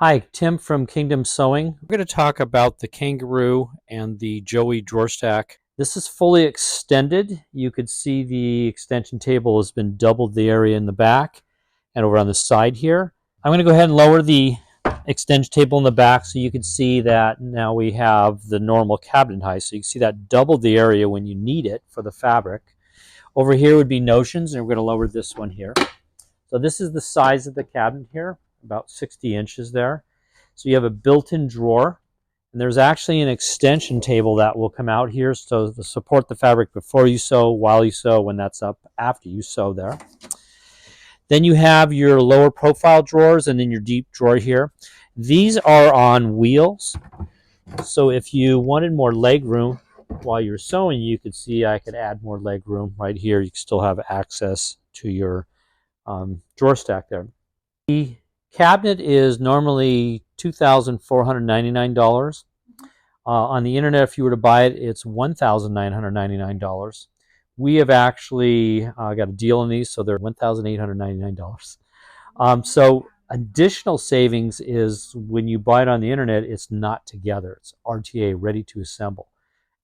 Hi, Tim from Kingdom Sewing. We're going to talk about the Kangaroo and the Joey drawer stack. This is fully extended. You could see the extension table has been doubled the area in the back and over on the side here. I'm going to go ahead and lower the extension table in the back so you can see that now we have the normal cabinet height. So you can see that doubled the area when you need it for the fabric. Over here would be notions, and we're going to lower this one here. So this is the size of the cabinet here, about 60 inches there. So you have a built-in drawer, and there's actually an extension table that will come out here so to support the fabric before you sew, while you sew, when that's up, after you sew there. Then you have your lower profile drawers and then your deep drawer here. These are on wheels, so if you wanted more leg room while you're sewing, you could see I could add more leg room right here. You can still have access to your drawer stack there. The cabinet is normally $2,499. On the internet, if you were to buy it, it's $1,999. We have actually got a deal on these, so they're $1,899. So additional savings is when you buy it on the internet, it's not together. It's RTA, ready to assemble.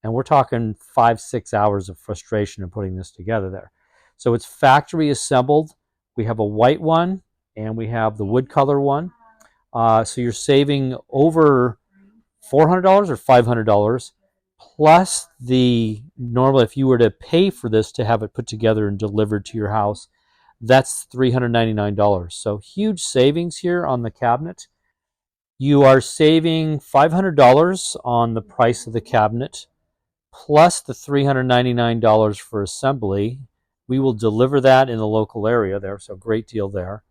And we're talking 5-6 hours of frustration in putting this together there. So it's factory assembled. We have a white one, and we have the wood color one. So you're saving over $400 or $500, plus the normal, if you were to pay for this to have it put together and delivered to your house, that's $399. So huge savings here on the cabinet. You are saving $500 on the price of the cabinet, plus the $399 for assembly. We will deliver that in the local area there, so great deal there.